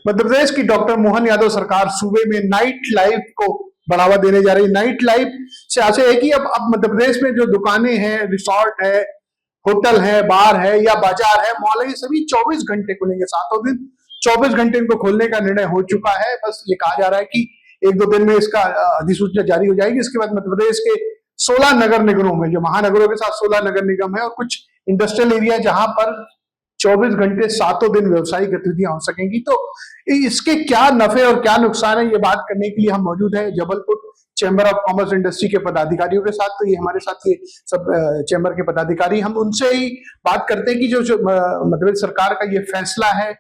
मध्य प्रदेश की डॉक्टर मोहन यादव सरकार सूबे में नाइट लाइफ को बढ़ावा देने जा रही है। नाइट लाइफ से आशय है कि अब मध्य प्रदेश में जो दुकानें हैं, रिसोर्ट है, होटल है, बार है या बाजार है, मॉल है, ये सभी 24 घंटे खुलेंगे, सातों दिन 24 घंटे इनको खोलने का निर्णय हो चुका है। बस ये कहा जा रहा है कि एक दो दिन में इसका अधिसूचना जारी हो जाएगी। इसके बाद मध्य प्रदेश के 16 नगर निगमों में, जो महानगरों के साथ 16 नगर निगम है और कुछ इंडस्ट्रियल एरिया जहां पर 24 घंटे सातों दिन व्यवसायिक गतिविधियां हो सकेंगी। तो इसके क्या नफे और क्या नुकसान है, ये बात करने के लिए हम मौजूद है Jabalpur chamber of commerce industry के पदाधिकारियों के साथ। तो ये हमारे साथ ये सब चैम्बर के पदाधिकारी, हम उनसे ही बात करते हैं कि जो मध्य प्रदेश सरकार का ये फैसला है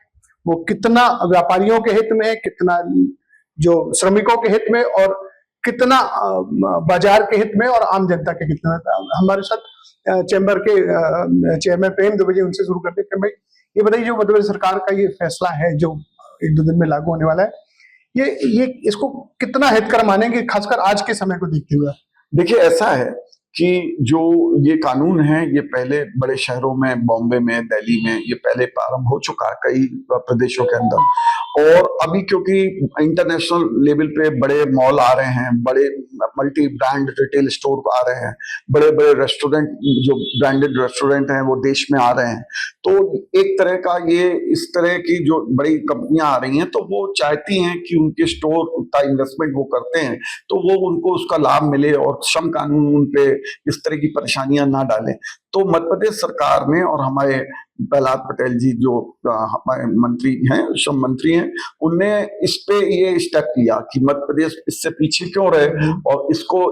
वो कितना व्यापारियों के हित में है, कितना जो श्रमिकों के हित में और कितना बाजार के हित में और आम जनता के हित में। हमारे साथ चैम्बर के चेयरमैन प्रेम दुबे, उनसे शुरू करते हैं। भाई ये बताइए, जो मध्य प्रदेश सरकार का ये फैसला है जो एक दो दिन में लागू होने वाला है, ये इसको कितना हितकर मानेंगे, खासकर आज के समय को देखते हुए? देखिए, ऐसा है कि जो ये कानून है ये पहले बड़े शहरों में, बॉम्बे में, दिल्ली में ये पहले प्रारंभ हो चुका है कई प्रदेशों के अंदर। और अभी क्योंकि इंटरनेशनल लेवल पे बड़े मॉल आ रहे हैं, बड़े मल्टी ब्रांड रिटेल स्टोर आ रहे हैं, बड़े बड़े रेस्टोरेंट, जो ब्रांडेड रेस्टोरेंट हैं वो देश में आ रहे हैं, तो एक तरह का ये इस तरह की जो बड़ी कंपनियां आ रही हैं तो वो चाहती हैं कि उनके स्टोर उतना इन्वेस्टमेंट वो करते हैं तो वो उनको उसका लाभ मिले और श्रम कानून उन पे इस तरह की परेशानियां ना डालें। तो मध्य प्रदेश सरकार ने और हमारे प्रहलाद पटेल जी जो हमारे मंत्री हैं, श्रम मंत्री हैं, उनने इस पे ये स्टेप लिया कि मध्य प्रदेश इससे पीछे क्यों रहे और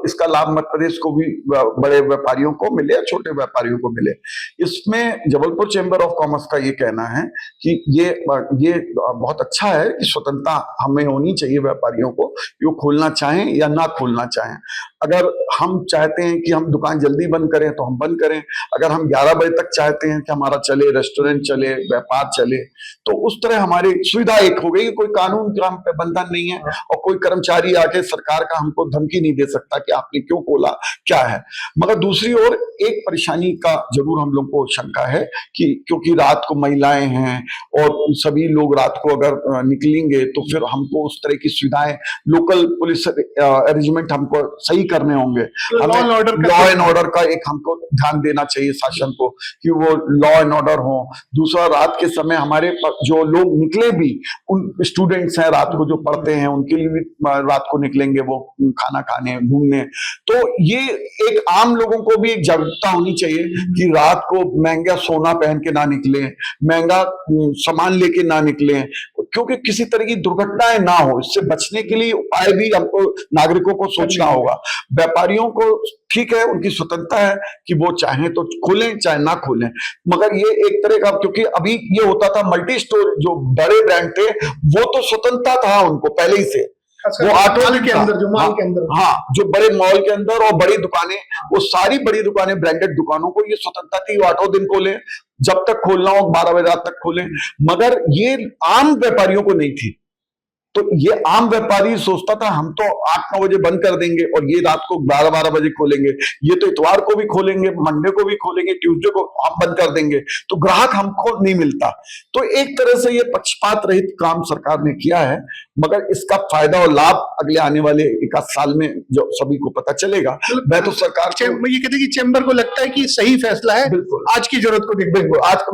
इसका लाभ मध्य प्रदेश को भी, बड़े व्यापारियों को मिले, छोटे व्यापारियों को मिले। इसमें जबलपुर चैम्बर ऑफ कॉमर्स का ये कहना है कि ये बहुत अच्छा है कि स्वतंत्रता हमें होनी चाहिए व्यापारियों को, वो खोलना चाहें या ना खोलना चाहें। अगर हम चाहते हैं कि हम दुकान जल्दी बंद करें तो हम बंद करें, अगर हम 11 बजे तक चाहते हैं कि हमारा चले, रेस्टोरेंट चले, व्यापार चले, तो उस तरह हमारी सुविधा एक हो गई। कोई कानून का हम पे बंधन नहीं है और कोई कर्मचारी आके सरकार का हमको धमकी नहीं दे सकता कि आपने क्यों खोला, क्या है। मगर दूसरी ओर एक परेशानी का जरूर हम लोग को शंका है कि क्योंकि रात को महिलाएं हैं और सभी लोग रात को अगर निकलेंगे तो फिर हमको उस तरह की सुविधाएं, लोकल पुलिस अरेंजमेंट हमको सही करने होंगे। लॉ एंड ऑर्डर का एक हमको ध्यान देना चाहिए शासन को कि वो लॉ एंड ऑर्डर हो। दूसरा, रात के समय हमारे जो लोग निकले भी, उन स्टूडेंट्स हैं रात को जो पढ़ते हैं उनके लिए भी रात को निकलेंगे वो खाना खाने, घूमने। तो ये एक आम लोगों को भी एक जागरूकता होनी चाहिए कि रात को महंगा सोना पहन के ना निकले, महंगा सामान लेके ना निकले, क्योंकि किसी तरह की दुर्घटनाएं ना हो। इससे बचने के लिए उपाय भी हमको नागरिकों को सोचना होगा। व्यापारियों को ठीक है, उनकी स्वतंत्रता है कि वो चाहें तो खोलें चाहे ना खोलें, मगर ये एक तरह का, क्योंकि अभी ये होता था मल्टी स्टोर, जो बड़े ब्रांड थे वो तो स्वतंत्रता था उनको पहले ही से, वो ऑटो के अंदर, जो मॉल के अंदर, हाँ, जो बड़े मॉल के अंदर और बड़ी दुकानें, वो सारी बड़ी दुकानें, ब्रांडेड दुकानों को ये स्वतंत्रता थी, वो 8 दिन खोले, जब तक खोलना हो 12 बजे रात तक खोले। मगर ये आम व्यापारियों को नहीं थी। तो ये आम व्यापारी सोचता था हम तो 8-9 बजे बंद कर देंगे और ये रात को 12-12 बजे खोलेंगे, ये तो इतवार को भी खोलेंगे, मंडे को भी खोलेंगे, ट्यूसडे को हम बंद कर देंगे, तो ग्राहक हमको नहीं मिलता। तो एक तरह से ये पक्षपात रहित काम सरकार ने किया है, मगर इसका फायदा और लाभ अगले आने वाले 1 साल में जो सभी को पता चलेगा। मैं तो सरकार ये कहते कि चैम्बर को लगता है कि सही फैसला है, बिल्कुल आज की जरूरत को देखते हुए। आज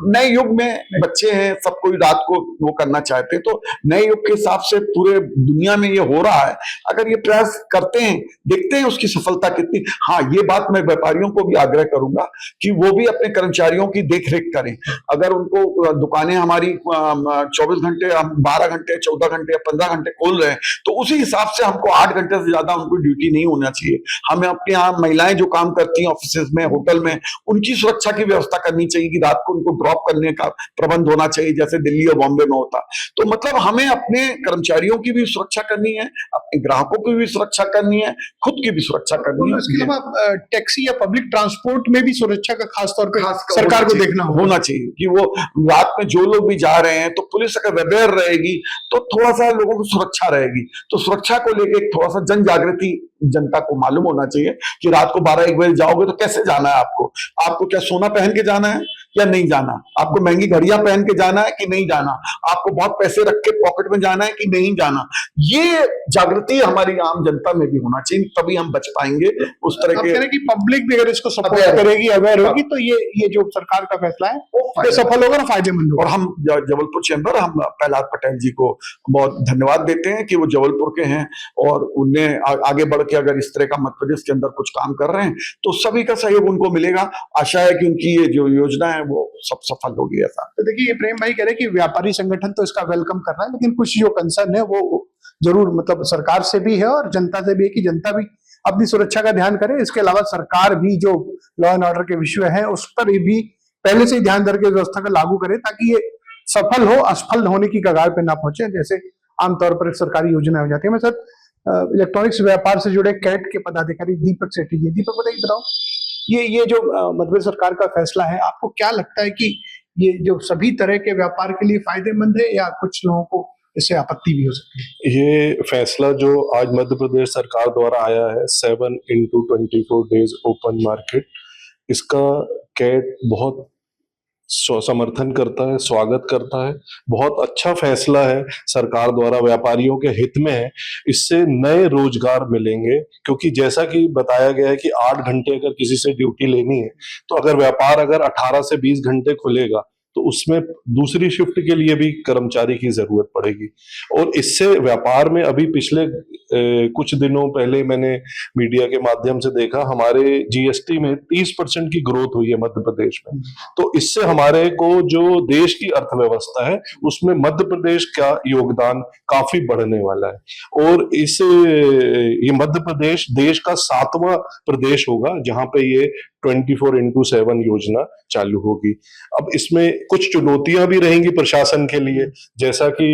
नए युग में बच्चे हैं, सब कोई रात को वो करना चाहते हैं, तो नए युग के से पूरे दुनिया में ये हो रहा है। अगर ये प्रयास करते हैं, देखते हैं उसकी सफलता कितनी। हाँ, ये बात मैं व्यापारियों को भी आग्रह करूंगा कि वो भी अपने कर्मचारियों की देखरेख करें। अगर उनको दुकानें हमारी 24 घंटे, हम 12 घंटे, 14 घंटे या 15 घंटे खोल रहे हैं, तो उसी हिसाब से हमको 8 घंटे से ज्यादा उनको ड्यूटी नहीं होना चाहिए। हमें अपने यहाँ महिलाएं जो काम करती हैं ऑफिस में, होटल में, उनकी सुरक्षा की व्यवस्था करनी चाहिए कि रात को उनको ड्रॉप करने का प्रबंध होना चाहिए, जैसे दिल्ली और बॉम्बे में होता। तो मतलब हमें अपने कर्मचारियों की भी सुरक्षा करनी है, अपने ग्राहकों की भी सुरक्षा करनी है, खुद की भी सुरक्षा करनी है। इसके अलावा टैक्सी या पब्लिक ट्रांसपोर्ट में भी सुरक्षा का खास तौर पर सरकार को देखना होना चाहिए कि वो रात में जो लोग भी जा रहे हैं, तो पुलिस अगर अवेयर रहेगी तो थोड़ा सा लोगों की सुरक्षा रहेगी। तो सुरक्षा को लेकर थोड़ा सा जन जागृति जनता को मालूम होना चाहिए कि रात को 12-1 बजे जाओगे तो कैसे जाना है आपको। आपको क्या सोना पहन के जाना है या नहीं जाना, आपको महंगी घड़ियां पहन के जाना है कि नहीं जाना, आपको बहुत पैसे रख के पॉकेट में जाना है कि नहीं जाना। ये जागृति हमारी आम जनता में भी होना चाहिए, तभी हम बच पाएंगे उस तरह के। कह रहे कि पब्लिक भी अगर इसको सपोर्ट करेगी, अवेयर होगी, तो ये जो सरकार का फैसला है वो सफल होगा ना, फायदेमंद होगा। और हम जबलपुर चैम्बर, हम प्रहलाद पटेल जी को बहुत धन्यवाद देते हैं कि वो जबलपुर के हैं और उन्हें आगे बढ़ के अगर इस तरह का मध्य प्रदेश के अंदर कुछ काम कर रहे हैं तो सभी का सहयोग उनको मिलेगा। आशा है कि उनकी ये जो योजना है वो सब सफल होगी। ऐसा तो देखिए, ये प्रेम भाई कह रहे कि व्यापारी संगठन तो इसका वेलकम कर रहा है, लेकिन कुछ जो कंसर्न है वो जरूर मतलब सरकार से भी है और जनता से भी है कि जनता भी अपनी सुरक्षा का ध्यान करे। इसके अलावा सरकार भी जो लॉ एंड ऑर्डर के विषय है उस पर भी पहले से ही ध्यान धर के व्यवस्था का लागू करे, ताकि ये सफल हो, असफल होने की कगार पे ना पहुंचे, जैसे आमतौर पर एक सरकारी योजना हो जाती है। मैं सर इलेक्ट्रॉनिक्स व्यापार से जुड़े कैट के पदाधिकारी दीपक सेठी जी, दीपक बताओ ये जो मध्य प्रदेश सरकार का फैसला है, आपको क्या लगता है कि ये जो सभी तरह के व्यापार के लिए फायदेमंद है या कुछ लोगों को इससे आपत्ति भी हो सकती है? ये फैसला जो आज मध्य प्रदेश सरकार द्वारा आया है 7x24 डेज ओपन मार्केट, इसका कैट बहुत समर्थन करता है, स्वागत करता है। बहुत अच्छा फैसला है सरकार द्वारा, व्यापारियों के हित में है। इससे नए रोजगार मिलेंगे, क्योंकि जैसा कि बताया गया है कि 8 घंटे अगर किसी से ड्यूटी लेनी है तो अगर व्यापार अगर 18 से 20 घंटे खुलेगा तो उसमें दूसरी शिफ्ट के लिए भी कर्मचारी की जरूरत पड़ेगी। और इससे व्यापार में अभी पिछले कुछ दिनों पहले मैंने मीडिया के माध्यम से देखा, हमारे जीएसटी में 30% की ग्रोथ हुई है मध्य प्रदेश में। तो इससे हमारे को जो देश की अर्थव्यवस्था है उसमें मध्य प्रदेश का योगदान काफी बढ़ने वाला है। और ये मध्य प्रदेश देश का 7वां प्रदेश होगा जहां पे ये 24x7 योजना चालू होगी। अब इसमें कुछ चुनौतियां भी रहेंगी प्रशासन के लिए, जैसा कि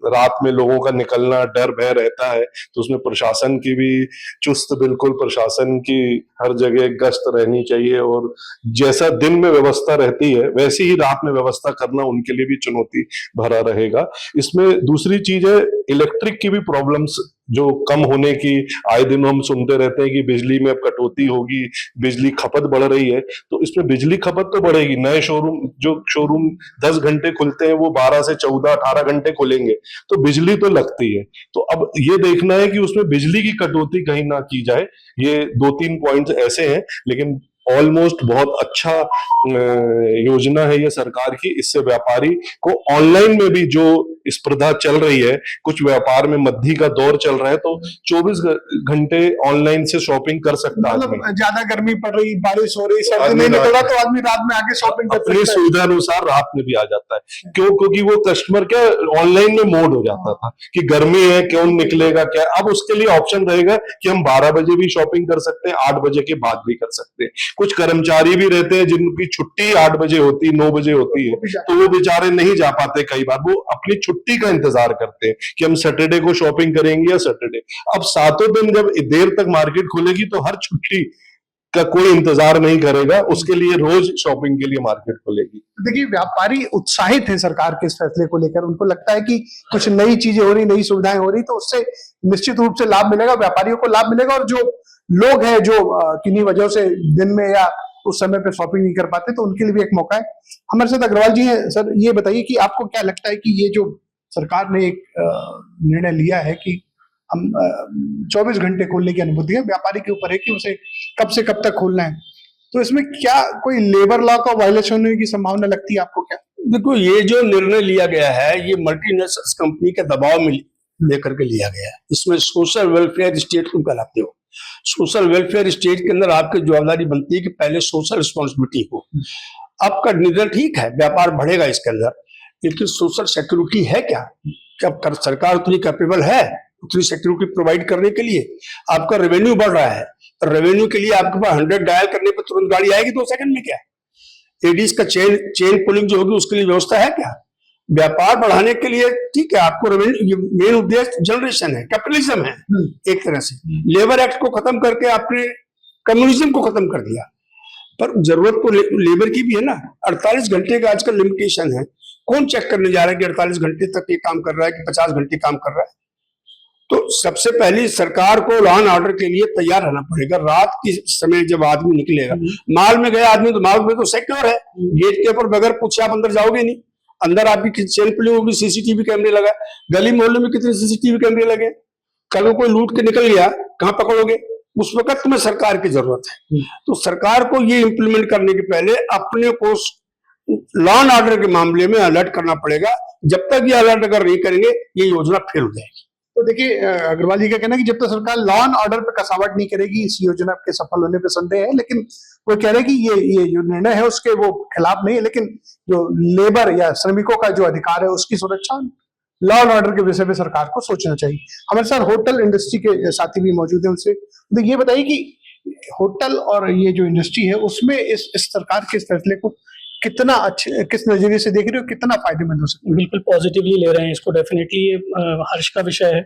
रात में लोगों का निकलना डर भय रहता है, तो उसमें प्रशासन की भी चुस्त, बिल्कुल प्रशासन की हर जगह गश्त रहनी चाहिए। और जैसा दिन में व्यवस्था रहती है वैसी ही रात में व्यवस्था करना उनके लिए भी चुनौती भरा रहेगा। इसमें दूसरी चीज है, इलेक्ट्रिक की भी प्रॉब्लम्स जो कम होने की, आए दिन हम सुनते रहते हैं कि बिजली में अब कटौती होगी, बिजली खपत बढ़ रही है, तो इसमें बिजली खपत तो बढ़ेगी। नए शोरूम 10 घंटे खुलते हैं वो 12 से 14-18 घंटे खुलेंगे, तो बिजली तो लगती है। तो अब ये देखना है कि उसमें बिजली की कटौती कहीं ना की जाए। ये 2-3 पॉइंट्स ऐसे हैं, लेकिन ऑलमोस्ट बहुत अच्छा योजना है ये सरकार की। इससे व्यापारी को ऑनलाइन में भी जो स्पर्धा चल रही है, कुछ व्यापार में मद्दी का दौर चल रहा है, तो 24 घंटे ऑनलाइन से शॉपिंग कर सकता है। मतलब ज्यादा गर्मी पड़ रही, बारिश हो रही, सर्दी नहीं निकला तो आदमी रात में आके शॉपिंग कर अपनी सुविधा अनुसार रात में भी आ जाता है। क्योंकि वो कस्टमर क्या ऑनलाइन में मोड हो जाता था कि गर्मी है, कौन निकलेगा क्या। अब उसके लिए ऑप्शन रहेगा कि हम 12 बजे भी शॉपिंग कर सकते हैं, 8 बजे के बाद भी कर सकते हैं। कुछ कर्मचारी भी रहते हैं जिनकी छुट्टी 8 बजे होती है, 9 बजे होती है, तो वो बेचारे नहीं जा पाते। कई बार वो अपनी छुट्टी का इंतजार करते हैं कि हम सैटरडे को शॉपिंग करेंगे या सैटरडे। अब 7 दिन जब देर तक मार्केट खुलेगी तो हर छुट्टी का कोई इंतजार नहीं करेगा, उसके लिए रोज शॉपिंग के लिए मार्केट खुलेगी। देखिए, व्यापारी उत्साहित है सरकार के इस फैसले को लेकर। उनको लगता है कि कुछ नई चीजें हो रही, नई सुविधाएं हो रही, तो उससे निश्चित रूप से लाभ मिलेगा, व्यापारियों को लाभ मिलेगा। और जो लोग हैं जो किन्हीं वजह से दिन में या उस समय पे शॉपिंग नहीं कर पाते, तो उनके लिए भी एक मौका है। हमारे साथ अग्रवाल जी हैं। सर, ये बताइए कि आपको क्या लगता है कि ये जो सरकार ने एक निर्णय लिया है कि हम 24 घंटे खोलने की अनुमति है, व्यापारी के ऊपर है कि उसे कब से कब तक खोलना है, तो इसमें क्या कोई लेबर लॉ का वायलेशन होने की संभावना लगती है आपको? क्या देखो, ये जो निर्णय लिया गया है ये मल्टीनेशनल कंपनी के दबाव में लेकर के लिया गया है। इसमें सोशल वेलफेयर स्टेट तुम कहलाते हो। सोशल वेलफेयर स्टेट के अंदर आपकी जवाबदारी बनती है कि पहले सोशल रिस्पॉन्सिबिलिटी हो। आपका निर्णय ठीक है, व्यापार बढ़ेगा इसके अंदर, लेकिन सोशल सिक्योरिटी है क्या? क्या सरकार उतनी कैपेबल है उतनी सिक्योरिटी प्रोवाइड करने के लिए? आपका रेवेन्यू बढ़ रहा है, तो रेवेन्यू के लिए आपके पास 100 डायल करने पर तुरंत गाड़ी आएगी 2 सेकंड में? क्या एडीज का चेन पुलिंग जो होगी उसके लिए व्यवस्था है क्या? व्यापार बढ़ाने के लिए ठीक है, आपको रेवेन्यू, मेन उद्देश्य जनरेशन है, कैपिटलिज्म है एक तरह से। लेबर एक्ट को खत्म करके आपने कम्युनिज्म को खत्म कर दिया। पर जरूरत तो लेबर की भी है ना। 48 घंटे का आजकल लिमिटेशन है। कौन चेक करने जा रहा है कि 48 घंटे तक ये काम कर रहा है कि 50 घंटे काम कर रहा है? तो सबसे पहले सरकार को लॉ एंड ऑर्डर के लिए तैयार रहना पड़ेगा। रात के समय जब आदमी निकलेगा, माल में गया आदमी तो माल में तो सिक्योर है, गेट के ऊपर बगैर पूछे आप अंदर जाओगे नहीं। अंदर आपकी चेन पुलिंग होगी, सीसीटीवी कैमरे लगा, गली मोहल्ले में कितने सीसीटीवी कैमरे लगे, कल को कोई लूट के निकल गया कहाँ पकड़ोगे? उस वक्त तुम्हें सरकार की जरूरत है। तो सरकार को ये इंप्लीमेंट करने के पहले अपने को लॉ एंड ऑर्डर के मामले में अलर्ट करना पड़ेगा। जब तक ये अलर्ट अगर नहीं करेंगे ये योजना फेल हो जाएगी। तो देखिए अग्रवाल जी का कहना है कि जब तक सरकार लॉ एंड ऑर्डर पे कसावट नहीं करेगी इस योजना के सफल होने पे संदेह है, लेकिन वो कह रहे हैं कि ये जो निर्णय है उसके वो खिलाफ नहीं है, लेकिन जो लेबर या श्रमिकों का जो अधिकार है उसकी सुरक्षा लॉ एंड ऑर्डर के विषय में सरकार को सोचना चाहिए। हमारे साथ होटल इंडस्ट्री के साथी भी मौजूद है, उनसे तो ये बताइए कि होटल और ये जो इंडस्ट्री है उसमें इस सरकार के इस फैसले को कितना अच्छे, किस नजरिए से देख रहे हो, कितना फायदेमंद हो सकता है? बिल्कुल पॉजिटिवली ले रहे हैं इसको। डेफिनेटली ये हर्ष का विषय है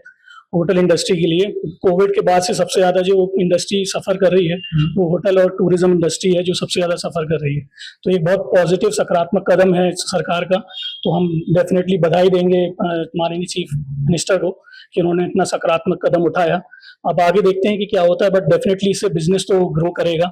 होटल इंडस्ट्री के लिए। कोविड के बाद से सबसे ज्यादा जो इंडस्ट्री सफर कर रही है वो होटल और टूरिज्म इंडस्ट्री है जो सबसे ज्यादा सफर कर रही है। तो ये बहुत पॉजिटिव सकारात्मक कदम है सरकार का। तो हम डेफिनेटली बधाई देंगे माननीय चीफ मिनिस्टर को कि उन्होंने इतना सकारात्मक कदम उठाया। अब आगे देखते हैं कि क्या होता है, बट डेफिनेटली इससे बिजनेस तो ग्रो करेगा,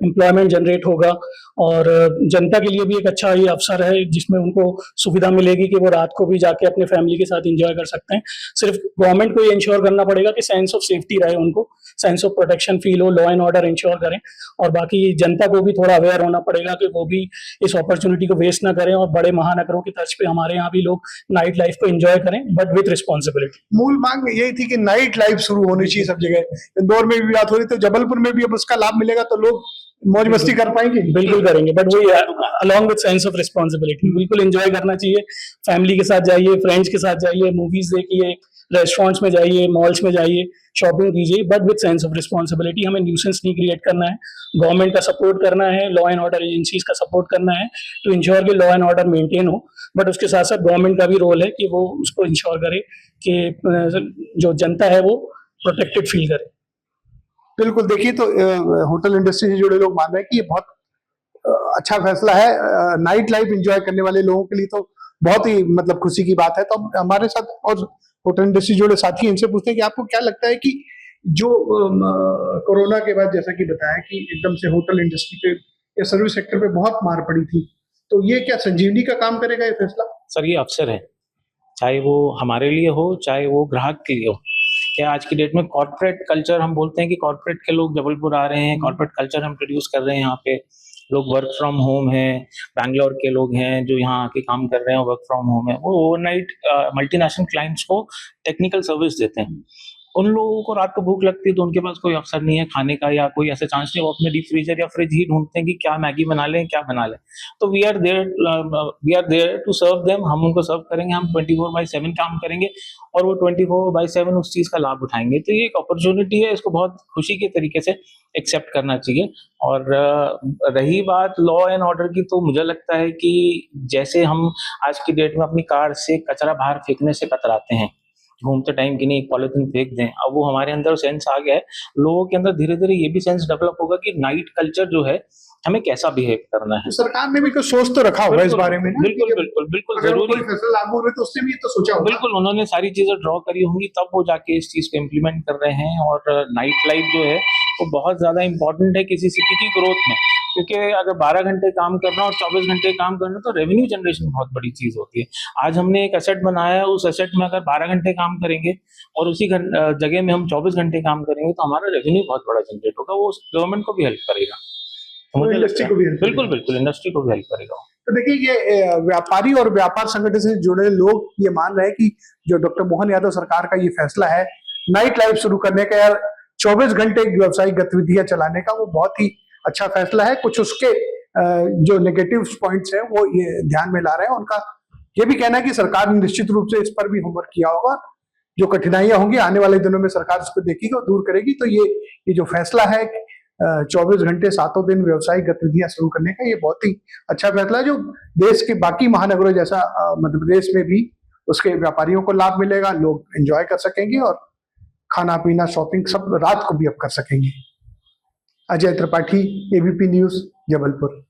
एम्प्लॉयमेंट जनरेट होगा और जनता के लिए भी एक अच्छा ये अवसर है जिसमें उनको सुविधा मिलेगी कि वो रात को भी जाके अपने फैमिली के साथ एंजॉय कर सकते हैं। सिर्फ गवर्नमेंट को ये इंश्योर करना पड़ेगा कि सेंस ऑफ सेफ्टी रहे, उनको सेंस ऑफ प्रोटेक्शन फील हो, लॉ एंड ऑर्डर इंश्योर करें। और बाकी जनता को भी थोड़ा अवेयर होना पड़ेगा कि वो भी इस अपॉर्चुनिटी को वेस्ट ना करें और बड़े महानगरों की तर्ज पे हमारे यहाँ भी लोग नाइट लाइफ को एंजॉय करें, बट विथ रिस्पॉन्सिबिलिटी। मूल मांग यही थी कि नाइट लाइफ शुरू होनी चाहिए सब जगह। इंदौर में भी बात हो रही तो जबलपुर में भी अब उसका लाभ मिलेगा तो लोग मौज मस्ती कर पाएंगे। बिल्कुल करेंगे, बट वही along with sense of responsibility. बिल्कुल एंजॉय करना चाहिए, फैमिली के साथ जाइए, फ्रेंड्स के साथ जाइए, मूवीज देखिए, रेस्टोरेंट्स में जाइए, मॉल्स में जाइए, शॉपिंग कीजिए, but with sense of responsibility. हमें न्यूसेंस नहीं क्रिएट करना है, गवर्नमेंट का सपोर्ट करना है, लॉ एंड ऑर्डर एजेंसीज का सपोर्ट करना है टू इंश्योर कि लॉ एंड ऑर्डर मेंटेन हो। बट उसके साथ साथ गवर्नमेंट का भी रोल है कि वो उसको इंश्योर करे कि जो जनता है वो प्रोटेक्टेड फील करे। बिल्कुल, देखिए तो होटल इंडस्ट्री से जुड़े लोग मान रहे हैं कि ये बहुत अच्छा फैसला है। नाइट लाइफ एंजॉय करने वाले लोगों के लिए तो बहुत ही मतलब खुशी की बात है। तो हमारे साथ और होटल इंडस्ट्री जुड़े साथी इनसे पूछते हैं कि आपको क्या लगता है कि जो कोरोना के बाद जैसा कि बताया कि एकदम से होटल इंडस्ट्री पे या सर्विस सेक्टर पे बहुत मार पड़ी थी, तो ये क्या संजीवनी का काम करेगा ये फैसला? सर ये अवसर है, चाहे वो हमारे लिए हो चाहे वो ग्राहक के लिए हो। क्या आज की डेट में कॉर्पोरेट कल्चर, हम बोलते हैं कि कॉर्पोरेट के लोग जबलपुर आ रहे हैं, कॉर्पोरेट कल्चर हम प्रोड्यूस कर रहे हैं यहाँ पे। लोग वर्क फ्रॉम होम है, बैंगलोर के लोग हैं जो यहाँ आके काम कर रहे हैं, वर्क फ्रॉम होम है, वो ओवरनाइट मल्टीनेशनल क्लाइंट्स को टेक्निकल सर्विस देते हैं। उन लोगों को रात को भूख लगती है तो उनके पास कोई अवसर नहीं है खाने का या कोई ऐसा चांस नहीं, वो अपने डीप फ्रीजर या फ्रिज ही ढूंढते हैं कि क्या मैगी बना लें, क्या बना लें। तो we are there to serve them. हम उनको सर्व करेंगे, हम 24/7 काम करेंगे और वो 24/7 उस चीज का लाभ उठाएंगे। तो ये एक अपॉर्चुनिटी है, इसको बहुत खुशी के तरीके से एक्सेप्ट करना चाहिए। और रही बात लॉ एंड ऑर्डर की, तो मुझे लगता है कि जैसे हम आज की डेट में अपनी कार से कचरा बाहर फेंकने से कतराते हैं घूमते टाइम कि नहीं पॉलिथीन फेंक दें, अब वो हमारे अंदर सेंस आ गया है। लोगों के अंदर धीरे धीरे ये भी सेंस डेवलप होगा कि नाइट कल्चर जो है हमें कैसा बिहेव करना है। सरकार ने भी कुछ सोच तो रखा होगा इस बारे में ना? बिल्कुल बिल्कुल बिल्कुल जरूरी, फैसला लागू हुए तो उससे भी तो सोचा होगा। बिल्कुल उन्होंने सारी चीजें ड्रॉ करी होंगी तब वो जाके इस चीज को इम्प्लीमेंट कर रहे हैं। और नाइट लाइफ जो है वो बहुत ज्यादा इंपॉर्टेंट है किसी सिटी की ग्रोथ में, क्योंकि अगर 12 घंटे काम करना और 24 घंटे काम करना तो रेवेन्यू जनरेशन बहुत बड़ी चीज होती है। आज हमने एक एसेट बनाया है, उस एसेट में अगर 12 घंटे काम करेंगे और उसी जगह में हम 24 घंटे काम करेंगे तो हमारा रेवेन्यू बहुत बड़ा जनरेट होगा, वो गवर्नमेंट को भी हेल्प करेगा, इंडस्ट्री को भी बिल्कुल बिल्कुल इंडस्ट्री को भी हेल्प करेगा। तो देखिए ये व्यापारी और व्यापार संगठन से जुड़े लोग ये मान रहे हैं कि जो डॉक्टर मोहन यादव सरकार का ये फैसला है नाइट लाइफ शुरू करने का या 24 घंटे व्यावसायिक गतिविधियां चलाने का, वो बहुत ही अच्छा फैसला है। कुछ उसके जो नेगेटिव पॉइंट्स हैं वो ये ध्यान में ला रहे हैं। उनका ये भी कहना है कि सरकार ने निश्चित रूप से इस पर भी होमवर्क किया होगा, जो कठिनाइयां होंगी आने वाले दिनों में सरकार इसको देखेगी और दूर करेगी। तो ये जो फैसला है 24 घंटे 7 दिन व्यावसायिक गतिविधियां शुरू करने का, ये बहुत ही अच्छा फैसला है जो देश के बाकी महानगरों जैसा मध्य प्रदेश में भी उसके व्यापारियों को लाभ मिलेगा, लोग एंजॉय कर सकेंगे और खाना पीना शॉपिंग सब रात को भी अब कर सकेंगे। Ajay Tripathi, ABP news, Jabalpur.